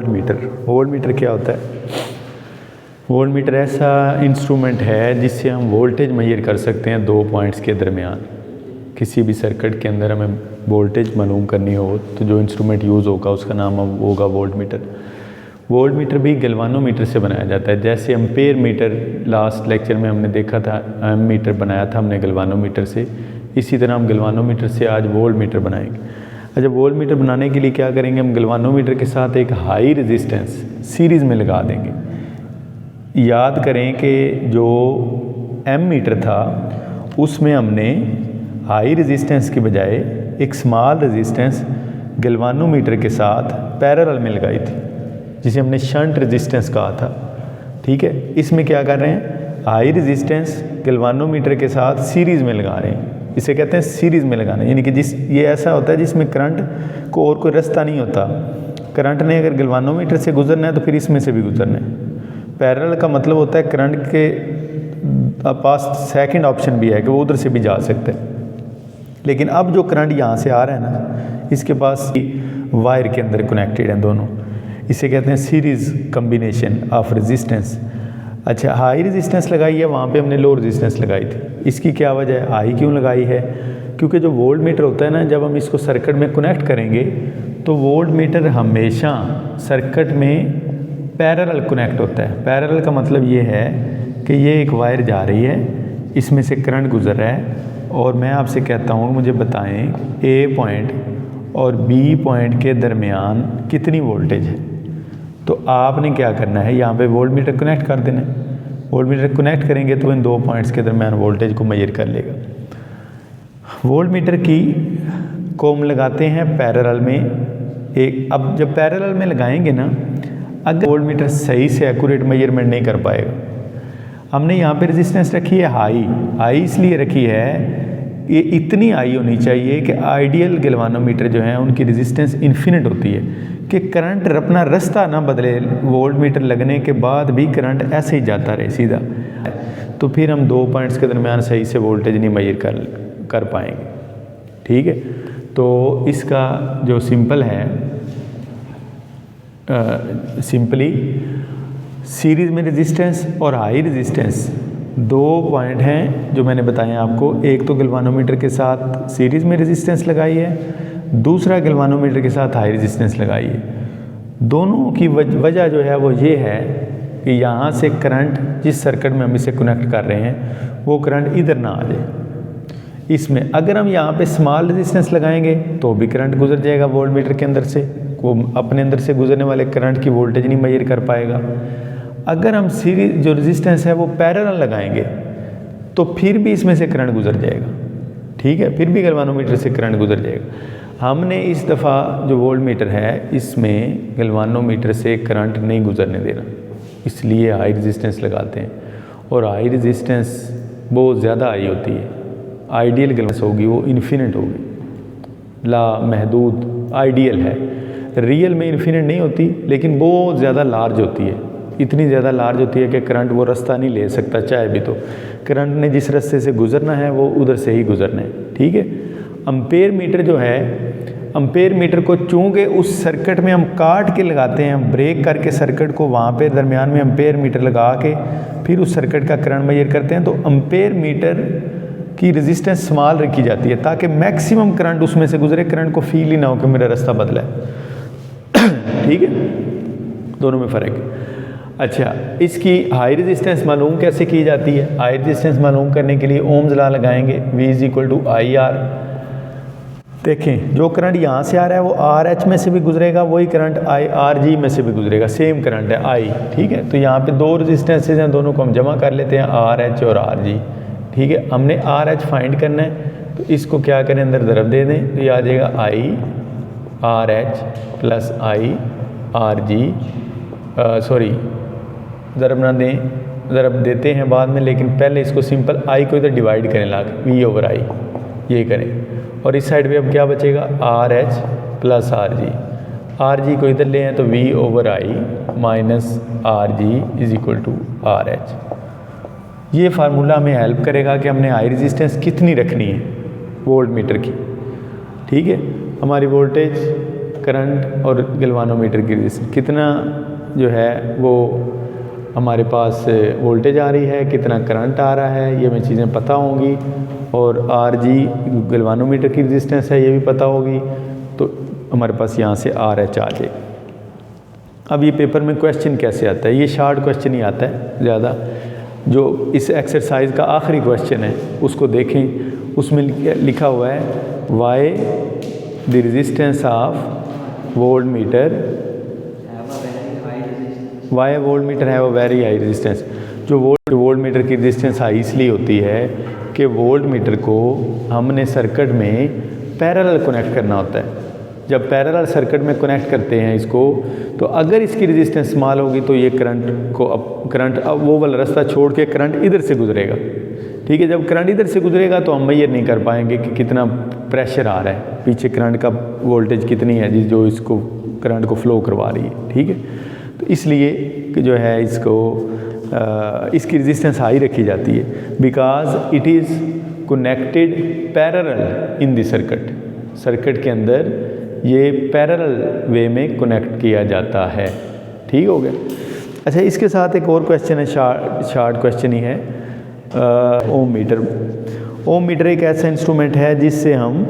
Volt meter क्या होता है? वोल्ट मीटर ऐसा इंस्ट्रूमेंट है जिससे हम वोल्टेज मेजर कर सकते हैं दो पॉइंट्स के दरमियान। किसी भी सर्किट के अंदर हमें वोल्टेज मालूम करनी हो तो जो इंस्ट्रूमेंट यूज़ होगा उसका नाम होगा वोल्ट मीटर। वोल्ट मीटर भी गैल्वानोमीटर से बनाया जाता है। जैसे एम्पेयर मीटर लास्ट लेक्चर में हमने देखा था, एम मीटर बनाया था हमने गैल्वानोमीटर से, इसी तरह हम गैल्वानोमीटर से आज वोल्ट मीटर बनाएंगे। अच्छा, वोल्ट मीटर बनाने के लिए क्या करेंगे, हम गैल्वानोमीटर के साथ एक हाई रेजिस्टेंस सीरीज़ में लगा देंगे। याद करें कि जो एम मीटर था उसमें हमने हाई रेजिस्टेंस के बजाय एक स्मॉल रेजिस्टेंस गैल्वानोमीटर के साथ पैरेलल में लगाई थी, जिसे हमने शंट रेजिस्टेंस कहा था। ठीक है, इसमें क्या कर रहे हैं, हाई रेजिस्टेंस गैल्वानोमीटर के साथ सीरीज़ में लगा रहे हैं। इसे कहते हैं सीरीज़ में लगाना, यानी कि ये ऐसा होता है जिसमें करंट को और कोई रास्ता नहीं होता। करंट ने अगर गैल्वानोमीटर से गुजरना है तो फिर इसमें से भी गुजरना है। पैरेलल का मतलब होता है करंट के पास सेकंड ऑप्शन भी है कि वो उधर से भी जा सकते हैं। लेकिन अब जो करंट यहाँ से आ रहा है ना, इसके पास वायर के अंदर कनेक्टेड हैं दोनों। इसे कहते हैं सीरीज़ कम्बिनेशन ऑफ रेजिस्टेंस। अच्छा, हाई रेजिस्टेंस लगाई है, वहाँ पे हमने लो रेजिस्टेंस लगाई थी। इसकी क्या वजह है, हाई क्यों लगाई है? क्योंकि जो वोल्ट मीटर होता है ना, जब हम इसको सर्किट में कनेक्ट करेंगे तो वोल्ट मीटर हमेशा सर्किट में पैरेलल कनेक्ट होता है। पैरेलल का मतलब ये है कि ये एक वायर जा रही है, इसमें से करंट गुजर रहा है, और मैं आपसे कहता हूँ मुझे बताएं ए पॉइंट और बी पॉइंट के दरमियान कितनी वोल्टेज है। तो आपने क्या करना है, यहाँ पे वोल्ट मीटर कनेक्ट कर देना है। वोल्ट मीटर कनेक्ट करेंगे तो इन दो पॉइंट्स के दरमियान वोल्टेज को मेजर कर लेगा। वोल्ट मीटर को हम लगाते हैं पैरेलल में एक। अब जब पैरेलल में लगाएंगे ना, अगर वोल्ट मीटर सही से एक्यूरेट मेजरमेंट नहीं कर पाएगा। हमने यहाँ पे रेजिस्टेंस रखी है हाई इसलिए रखी है, ये इतनी हाई होनी चाहिए कि आइडियल गैल्वानोमीटर जो हैं उनकी रेजिस्टेंस इन्फिनिट होती है कि करंट अपना रास्ता ना बदले। वोल्ट मीटर लगने के बाद भी करंट ऐसे ही जाता रहे सीधा, तो फिर हम दो पॉइंट्स के दरमियान सही से वोल्टेज नहीं मेजर कर पाएंगे। ठीक है, तो इसका जो सिंपल है, सिंपली सीरीज़ में रेजिस्टेंस और हाई रेजिस्टेंस दो पॉइंट हैं जो मैंने बताए आपको। एक तो गैल्वानोमीटर के साथ सीरीज़ में रेजिस्टेंस लगाई है, दूसरा गैल्वानोमीटर के साथ हाई रेजिस्टेंस लगाई है। दोनों की वजह जो है वो ये है कि यहाँ से करंट, जिस सर्किट में हम इसे कनेक्ट कर रहे हैं, वो करंट इधर ना आ जाए। इसमें अगर हम यहाँ पे स्मॉल रेजिस्टेंस लगाएंगे तो भी करंट गुजर जाएगा वोल्ट मीटर के अंदर से, वो अपने अंदर से गुजरने वाले करंट की वोल्टेज नहीं मेजर कर पाएगा। अगर हम सीरीज जो रेजिस्टेंस है वो पैरेलल लगाएंगे तो फिर भी इसमें से करंट गुजर जाएगा। ठीक है, फिर भी गैल्वानोमीटर से करंट गुजर जाएगा। हमने इस दफ़ा जो वोल्ट मीटर है इसमें गैल्वानोमीटर से करंट नहीं गुजरने देना, इसलिए हाई रेजिस्टेंस लगाते हैं। और हाई रेजिस्टेंस बहुत ज़्यादा हाई होती है, आइडियल गैल्वानोमीटर होगी वो इन्फिनिट होगी, ला महदूद आइडियल है। रियल में इन्फिनिट नहीं होती, लेकिन बहुत ज़्यादा लार्ज होती है। इतनी ज़्यादा लार्ज होती है कि करंट वो रास्ता नहीं ले सकता चाहे भी, तो करंट ने जिस रास्ते से गुजरना है वो उधर से ही गुजरना है। ठीक है, एम्पेयर मीटर जो है, एम्पेयर मीटर को चूँकि उस सर्किट में हम काट के लगाते हैं, ब्रेक करके सर्किट को वहाँ पे दरमियान में एम्पेयर मीटर लगा के फिर उस सर्किट का करंट मेजर करते हैं, तो एम्पेयर मीटर की रेजिस्टेंस स्मॉल रखी जाती है ताकि मैक्सिमम करंट उसमें से गुजरे, करंट को फील ही ना हो कि मेरा रास्ता बदला है। ठीक है, दोनों में फ़र्क है। अच्छा, इसकी हाई रेजिस्टेंस मालूम कैसे की जाती है? हाई रेजिस्टेंस मालूम करने के लिए ओम्स लॉ लगाएंगे, V = IR। देखें, जो करंट यहाँ से आ रहा है वो RH में से भी गुजरेगा, वही करंट IRG में से भी गुजरेगा, सेम करंट है I। ठीक है, तो यहाँ पे दो रेजिस्टेंसेज हैं, दोनों को हम जमा कर लेते हैं, RH और RG। ठीक है, हमने RH फाइंड करना है, तो इसको क्या करें, अंदर ज़रब दे दें, तो ये आ जाएगा IRH + IRG। ज़रब ना दें, ज़रब देते हैं बाद में, लेकिन पहले इसको सिंपल I को इधर डिवाइड करें ला के, V/I ये करें। और इस साइड पे अब क्या बचेगा, RH + RG। RG को इधर ले आए तो V/I - RG = RH। ये फार्मूला हमें हेल्प करेगा कि हमने हाई रेजिस्टेंस कितनी रखनी है वोल्ट मीटर की। ठीक है, हमारी वोल्टेज करंट और गैल्वानोमीटर की रेजिस्टेंस, कितना जो है वो हमारे पास वोल्टेज आ रही है, कितना करंट आ रहा है, ये हमें चीज़ें पता होंगी। और RG गैल्वानोमीटर की रेजिस्टेंस है, ये भी पता होगी। तो हमारे पास यहाँ से RH आ जाए। अब ये पेपर में क्वेश्चन कैसे आता है, ये शॉर्ट क्वेश्चन ही आता है ज़्यादा। जो इस एक्सरसाइज का आखिरी क्वेश्चन है उसको देखें, उसमें लिखा हुआ है why the resistance of voltmeter, why voltmeter have a very high resistance. जो वोल्ट मीटर की रेजिस्टेंस हाई इसलिए होती है कि वोल्ट मीटर को हमने सर्किट में पैरेलल कनेक्ट करना होता है। जब पैरेलल सर्किट में कनेक्ट करते हैं इसको, तो अगर इसकी रेजिस्टेंस स्मॉल होगी तो ये करंट अब वो वाला रास्ता छोड़ के करंट इधर से गुजरेगा। ठीक है, जब करंट इधर से गुजरेगा तो हम मेजर नहीं कर पाएंगे कि कितना प्रेशर आ रहा है, पीछे करंट का वोल्टेज कितनी है जो इसको करंट को फ्लो करवा रही है। ठीक है, तो इसलिए जो है इसको इसकी रेजिस्टेंस हाई रखी जाती है, because it is connected parallel in the circuit के अंदर ये पैरेलल वे में कनेक्ट किया जाता है। ठीक हो गया। अच्छा, इसके साथ एक और क्वेश्चन है, शार्ट क्वेश्चन ही है। ओम मीटर एक ऐसा इंस्ट्रूमेंट है जिससे हम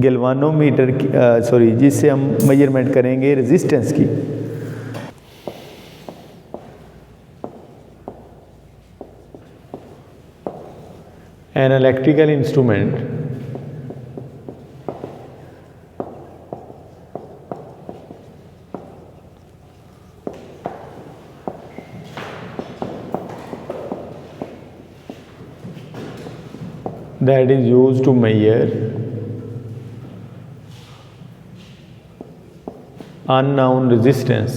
गैल्वानोमीटर की जिससे हम मेजरमेंट करेंगे रेजिस्टेंस की। An electrical instrument that is used to measure unknown resistance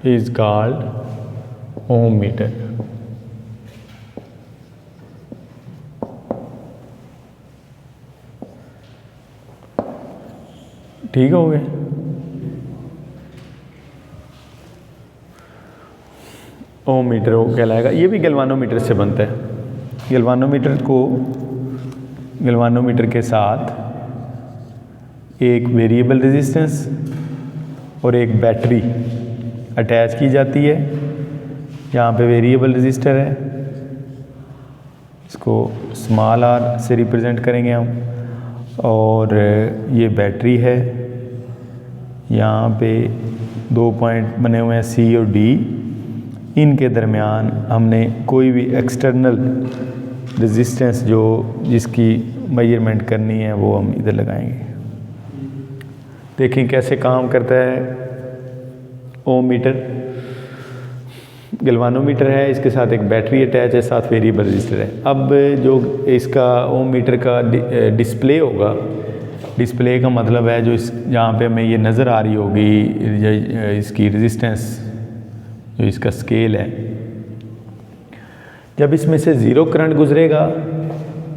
is called ohm meter। ठीक हो गए। ओम मीटर वो कहलाएगा, ये भी गैल्वानोमीटर से बनता है। गैल्वानोमीटर के साथ एक वेरिएबल रेजिस्टेंस और एक बैटरी अटैच की जाती है। यहाँ पे वेरिएबल रेजिस्टर है, इसको स्मॉल r से रिप्रेजेंट करेंगे हम, और ये बैटरी है। यहाँ पे 2 पॉइंट बने हुए हैं C और D, इनके दरमियान हमने कोई भी एक्सटर्नल रेजिस्टेंस जिसकी मेजरमेंट करनी है वो हम इधर लगाएंगे। देखें कैसे काम करता है ओम मीटर। गैल्वानोमीटर है, इसके साथ एक बैटरी अटैच है, साथ वेरिएबल रेजिस्टर है। अब जो इसका ओम मीटर का डिस्प्ले होगा, डिस्प्ले का मतलब है जो जहाँ पे हमें ये नज़र आ रही होगी इसकी रेजिस्टेंस, जो इसका स्केल है। जब इसमें से ज़ीरो करंट गुजरेगा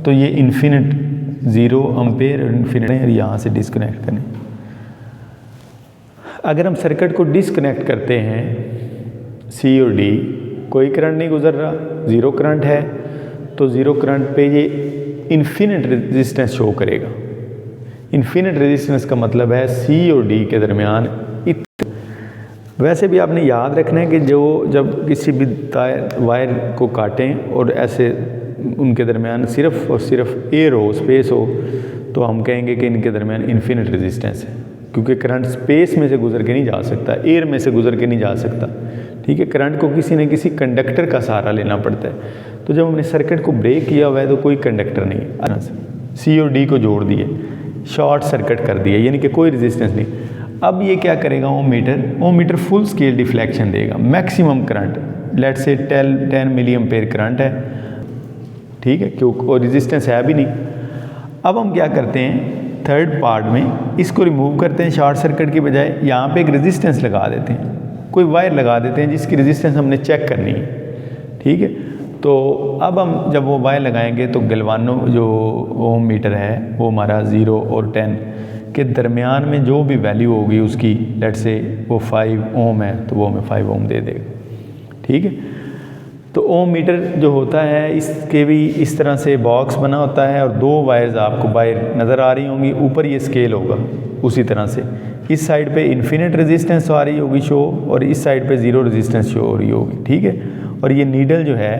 तो ये इन्फिनिट 0 एम्पेयर इन्फिनिट है, यहाँ से डिस्कनेक्ट करें। अगर हम सर्किट को डिस्कनेक्ट करते हैं C और D, कोई करंट नहीं गुजर रहा, ज़ीरो करंट है, तो ज़ीरो करंट पे ये इन्फिनिट रेजिस्टेंस शो करेगा। इन्फिनिट रेजिस्टेंस का मतलब है C और D के दरमियान। वैसे भी आपने याद रखना है कि जब किसी भी वायर को काटें और ऐसे उनके दरमियान सिर्फ और सिर्फ एयर हो, स्पेस हो, तो हम कहेंगे कि इनके दरमियान इन्फिनिट रेजिस्टेंस है, क्योंकि करंट स्पेस में से गुजर के नहीं जा सकता, एयर में से गुजर के नहीं जा सकता। ठीक है, करंट को किसी न किसी कंडक्टर का सहारा लेना पड़ता है। तो जब हमने सर्किट को ब्रेक किया हुआ है तो कोई कंडक्टर नहीं है, C और D को जोड़ दिए, शॉर्ट सर्किट कर दिया, यानी कि कोई रेजिस्टेंस नहीं। अब ये क्या करेगा ohmmeter full scale deflection देगा, maximum current, let's say 10 milli ampere current है। ठीक है, क्योंकि और रेजिस्टेंस है भी नहीं। अब हम क्या करते हैं, थर्ड पार्ट में इसको रिमूव करते हैं, शॉर्ट सर्किट की बजाय यहाँ पे एक रेजिस्टेंस लगा देते हैं, कोई वायर लगा देते हैं जिसकी रेजिस्टेंस हमने चेक करनी है। ठीक है, तो अब हम जब वो वायर लगाएंगे तो गैल्वानो जो ओम मीटर है वो हमारा 0 और 10 के दरमियान में जो भी वैल्यू होगी उसकी, लेट से वो 5 ओम है तो वो हमें 5 ओम दे देगा। ठीक है, तो ओम मीटर जो होता है इसके भी इस तरह से बॉक्स बना होता है और दो वायर्स आपको बाहर नज़र आ रही होंगी, ऊपर ये स्केल होगा उसी तरह से। इस साइड पे इन्फिनिट रेजिस्टेंस आ रही होगी शो, और इस साइड पे ज़ीरो रेजिस्टेंस शो हो रही होगी, ठीक है। और ये नीडल जो है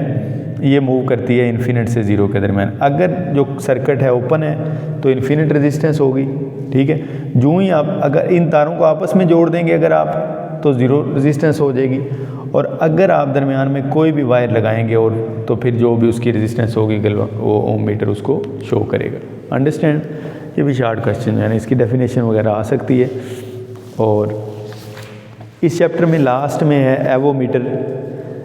ये मूव करती है इन्फिनिट से ज़ीरो के दरमियान। अगर जो सर्किट है ओपन है तो इन्फिनिट रेजिस्टेंस होगी, ठीक है। जो ही आप अगर इन तारों को आपस में जोड़ देंगे अगर आप, तो ज़ीरो रेजिस्टेंस हो जाएगी। और अगर आप दरमियान में कोई भी वायर लगाएंगे और तो फिर जो भी उसकी रेजिस्टेंस होगी वो ओम मीटर उसको शो करेगा। अंडरस्टैंड? ये भी शार्ट क्वेश्चन है, इसकी डेफिनेशन वगैरह आ सकती है। और इस चैप्टर में लास्ट में है एवोमीटर।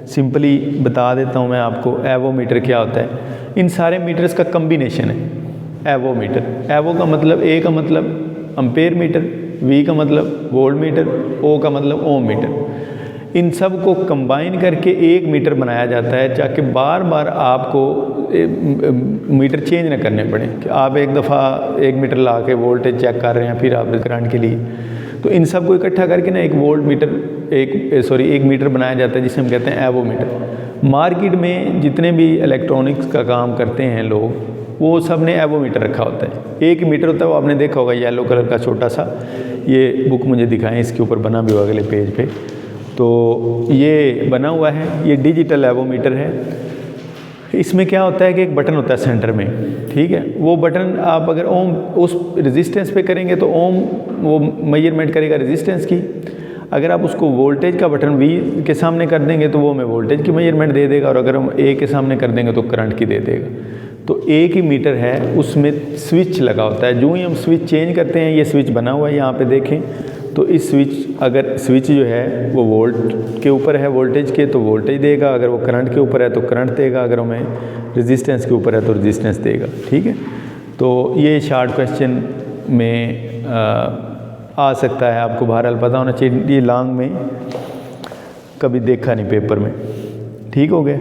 सिंपली बता देता हूँ मैं आपको एवोमीटर क्या होता है। इन सारे मीटर्स का कम्बिनेशन है एवोमीटर। एवो का मतलब, ए का मतलब अम्पेयर मीटर, वी का मतलब वोल्ट मीटर, ओ का मतलब ओम मीटर। इन सब को कंबाइन करके एक मीटर बनाया जाता है, ताकि बार बार आपको मीटर चेंज ना करने पड़े कि आप एक दफ़ा एक मीटर ला के वोल्टेज चेक कर रहे हैं फिर आप करंट के लिए। तो इन सब को इकट्ठा करके ना एक वोल्ट मीटर एक मीटर बनाया जाता है, जिसे हम कहते हैं एवोमीटर। मार्केट में जितने भी इलेक्ट्रॉनिक्स का काम करते हैं लोग, वो सब ने एवोमीटर रखा होता है। एक मीटर होता है, वो आपने देखा होगा येलो कलर का छोटा सा, ये बुक मुझे दिखाएं, इसके ऊपर बना भी हुआ अगले पेज पे। तो ये बना हुआ है, ये डिजिटल एवोमीटर है। इसमें क्या होता है कि एक बटन होता है सेंटर में, ठीक है। वो बटन आप अगर ओम उस रेजिस्टेंस पे करेंगे तो ओम वो मेजरमेंट करेगा रेजिस्टेंस की। अगर आप उसको वोल्टेज का बटन वी के सामने कर देंगे तो वो हमें वोल्टेज की मेजरमेंट दे देगा, और अगर हम ए के सामने कर देंगे तो करंट की दे देगा। तो एक ही मीटर है, उसमें स्विच लगा होता है। जो ही हम स्विच चेंज करते हैं, ये स्विच बना हुआ है यहाँ पे देखें, तो इस अगर स्विच जो है वो वोल्ट के ऊपर है वोल्टेज के, तो वोल्टेज देगा। अगर वो करंट के ऊपर है तो करंट देगा। अगर हमें रेजिस्टेंस के ऊपर है तो रेजिस्टेंस देगा, ठीक है। तो ये शार्ट क्वेश्चन में आ सकता है, आपको बहरहाल पता होना चाहिए। ये लॉन्ग में कभी देखा नहीं पेपर में, ठीक हो गया।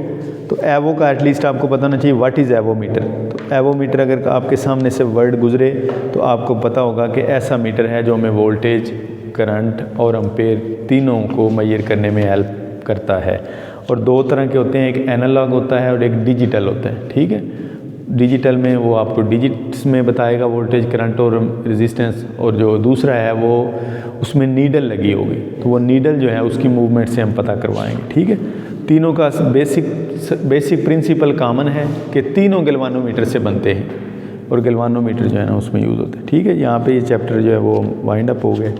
तो एवो का एटलीस्ट आपको पता होना चाहिए व्हाट इज़ एवोमीटर। तो एवोमीटर अगर आपके सामने से वर्ड गुजरे तो आपको पता होगा कि ऐसा मीटर है जो हमें वोल्टेज, करंट और एम्पेयर तीनों को मेजर करने में हेल्प करता है। और दो तरह के होते हैं, एक एनालॉग होता है और एक डिजिटल होता है, ठीक है। डिजिटल में वो आपको डिजिट्स में बताएगा वोल्टेज, करंट और रेजिस्टेंस, और जो दूसरा है वो उसमें नीडल लगी होगी, तो वो नीडल जो है उसकी मूवमेंट से हम पता करवाएंगे, ठीक है। तीनों का बेसिक प्रिंसिपल कॉमन है कि तीनों गैल्वानोमीटर से बनते हैं, और गैल्वानोमीटर जो है ना उसमें यूज़ होता है, ठीक है। यहाँ पे ये चैप्टर जो है वो वाइंड अप हो गए।